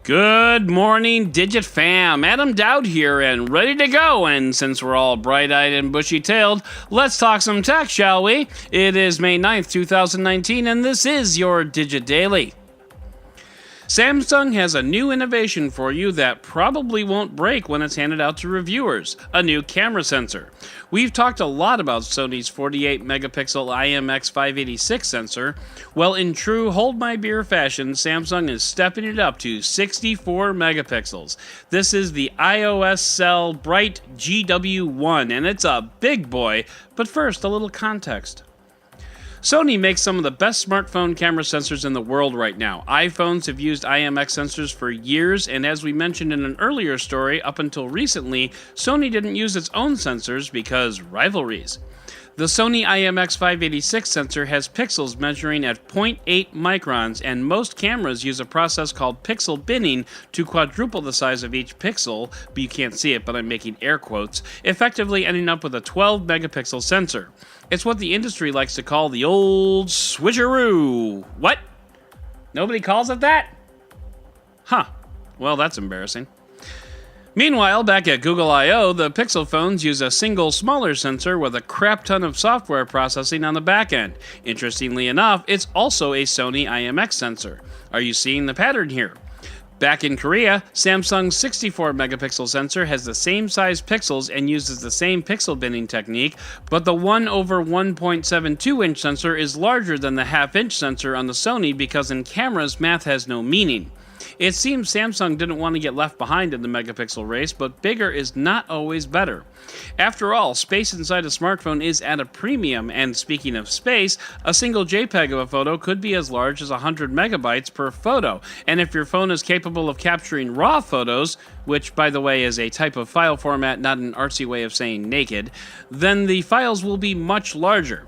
Good morning, Digit fam. Adam Dowd here and ready to go. And since we're all bright-eyed and bushy-tailed, let's talk some tech, shall we? It is May 9th, 2019, and this is your Digit Daily. Samsung has a new innovation for you that probably won't break when it's handed out to reviewers, a new camera sensor. We've talked a lot about Sony's 48-megapixel IMX586 sensor. Well, in true hold-my-beer fashion, Samsung is stepping it up to 64 megapixels. This is the iOS Cell Bright GW1, and it's a big boy. But first, a little context. Sony makes some of the best smartphone camera sensors in the world right now. iPhones have used IMX sensors for years, and as we mentioned in an earlier story, up until recently, Sony didn't use its own sensors because rivalries. The Sony IMX586 sensor has pixels measuring at 0.8 microns, and most cameras use a process called pixel binning to quadruple the size of each pixel, but you can't see it, but I'm making air quotes, effectively ending up with a 12-megapixel sensor. It's what the industry likes to call the old switcheroo. What? Nobody calls it that? Huh. Well, that's embarrassing. Meanwhile, back at Google I/O, the Pixel phones use a single smaller sensor with a crap ton of software processing on the back end. Interestingly enough, it's also a Sony IMX sensor. Are you seeing the pattern here? Back in Korea, Samsung's 64-megapixel sensor has the same size pixels and uses the same pixel binning technique, but the 1/1.72-inch sensor is larger than the half-inch sensor on the Sony because in cameras, math has no meaning. It seems Samsung didn't want to get left behind in the megapixel race, but bigger is not always better. After all, space inside a smartphone is at a premium, and speaking of space, a single JPEG of a photo could be as large as 100 megabytes per photo, and if your phone is capable of capturing RAW photos, which by the way is a type of file format, not an artsy way of saying naked, then the files will be much larger.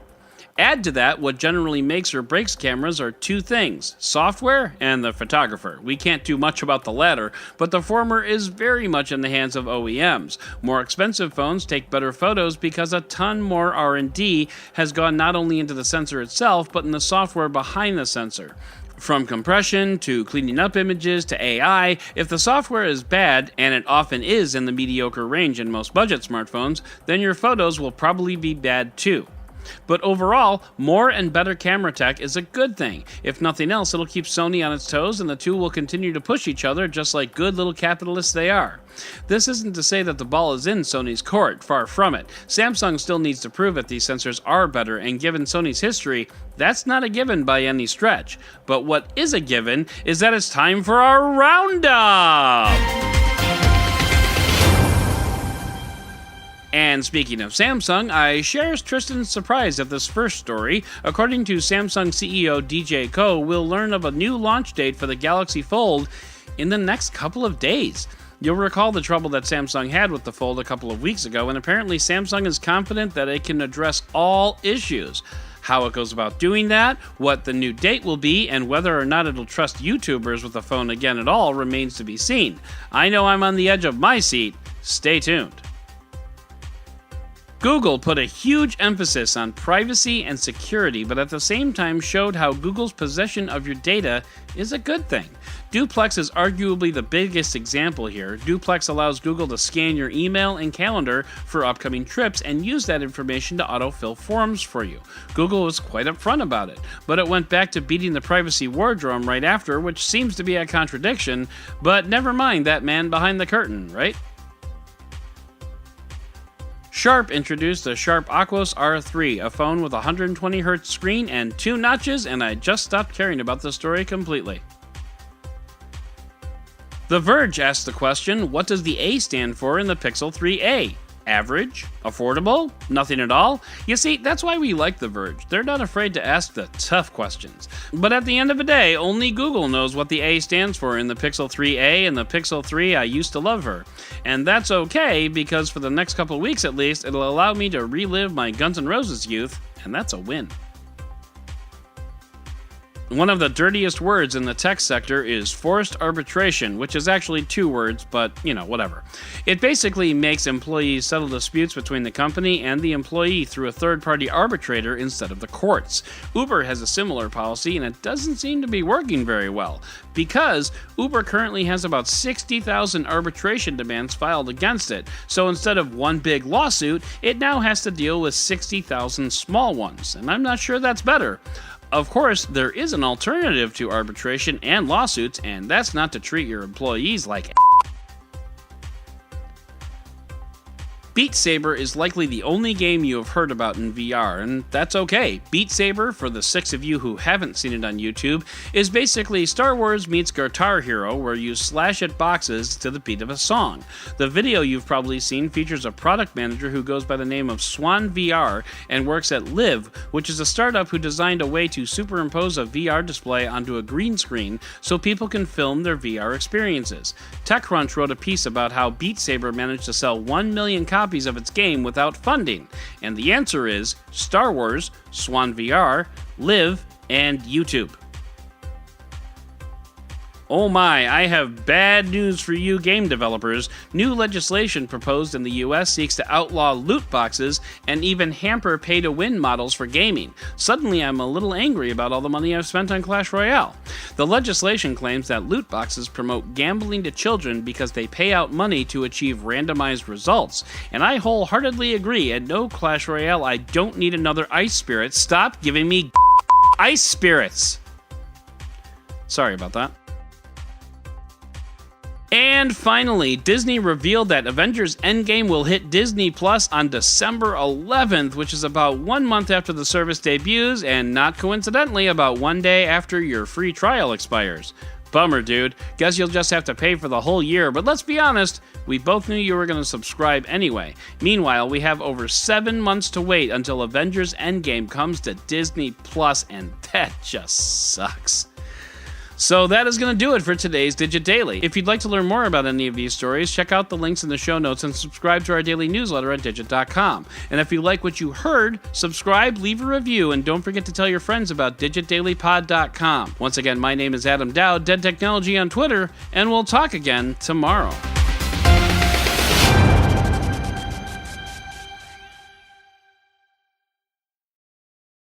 Add to that, what generally makes or breaks cameras are two things, software and the photographer. We can't do much about the latter, but the former is very much in the hands of OEMs. More expensive phones take better photos because a ton more R&D has gone not only into the sensor itself, but in the software behind the sensor. From compression to cleaning up images to AI, if the software is bad, and it often is in the mediocre range in most budget smartphones, then your photos will probably be bad too. But overall, more and better camera tech is a good thing. If nothing else, it'll keep Sony on its toes and the two will continue to push each other just like good little capitalists they are. This isn't to say that the ball is in Sony's court, far from it. Samsung still needs to prove that these sensors are better, and given Sony's history, that's not a given by any stretch. But what is a given is that it's time for our roundup! And speaking of Samsung, I shares Tristan's surprise at this first story. According to Samsung CEO DJ Ko, we'll learn of a new launch date for the Galaxy Fold in the next couple of days. You'll recall the trouble that Samsung had with the Fold a couple of weeks ago, and apparently Samsung is confident that it can address all issues. How it goes about doing that, what the new date will be, and whether or not it'll trust YouTubers with the phone again at all remains to be seen. I know I'm on the edge of my seat. Stay tuned. Google put a huge emphasis on privacy and security, but at the same time showed how Google's possession of your data is a good thing. Duplex is arguably the biggest example here. Duplex allows Google to scan your email and calendar for upcoming trips and use that information to autofill forms for you. Google was quite upfront about it, but it went back to beating the privacy war drum right after, which seems to be a contradiction, but never mind that man behind the curtain, right? Sharp introduced the Sharp Aquos R3, a phone with a 120Hz screen and 2 notches, and I just stopped caring about the story completely. The Verge asked the question, what does the A stand for in the Pixel 3a? Average? Affordable? Nothing at all? You see, that's why we like The Verge. They're not afraid to ask the tough questions. But at the end of the day, only Google knows what the A stands for in the Pixel 3a and the Pixel 3. I used to love her. And that's okay, because for the next couple of weeks at least, it'll allow me to relive my Guns N' Roses youth, and that's a win. One of the dirtiest words in the tech sector is forced arbitration, which is actually 2 words, but, whatever. It basically makes employees settle disputes between the company and the employee through a third-party arbitrator instead of the courts. Uber has a similar policy, and it doesn't seem to be working very well, because Uber currently has about 60,000 arbitration demands filed against it, so instead of one big lawsuit, it now has to deal with 60,000 small ones, and I'm not sure that's better. Of course, there is an alternative to arbitration and lawsuits, and that's not to treat your employees like Beat Saber is likely the only game you have heard about in VR, and that's okay. Beat Saber, for the 6 of you who haven't seen it on YouTube, is basically Star Wars meets Guitar Hero, where you slash at boxes to the beat of a song. The video you've probably seen features a product manager who goes by the name of Swan VR and works at Live, which is a startup who designed a way to superimpose a VR display onto a green screen so people can film their VR experiences. TechCrunch wrote a piece about how Beat Saber managed to sell 1 million copies of its game without funding, and the answer is Star Wars, Swan VR, Live, and YouTube. Oh my, I have bad news for you game developers. New legislation proposed in the US seeks to outlaw loot boxes and even hamper pay-to-win models for gaming. Suddenly I'm a little angry about all the money I've spent on Clash Royale. The legislation claims that loot boxes promote gambling to children because they pay out money to achieve randomized results. And I wholeheartedly agree, and no Clash Royale, I don't need another ice spirit. Stop giving me ice spirits. Sorry about that. And finally, Disney revealed that Avengers Endgame will hit Disney Plus on December 11th, which is about 1 month after the service debuts, and not coincidentally, about 1 day after your free trial expires. Bummer, dude. Guess you'll just have to pay for the whole year, but let's be honest, we both knew you were going to subscribe anyway. Meanwhile, we have over 7 months to wait until Avengers Endgame comes to Disney Plus, and that just sucks. So that is going to do it for today's Digit Daily. If you'd like to learn more about any of these stories, check out the links in the show notes and subscribe to our daily newsletter at digit.com. And if you like what you heard, subscribe, leave a review, and don't forget to tell your friends about digitdailypod.com. Once again, my name is Adam Dowd, Dead Technology on Twitter, and we'll talk again tomorrow.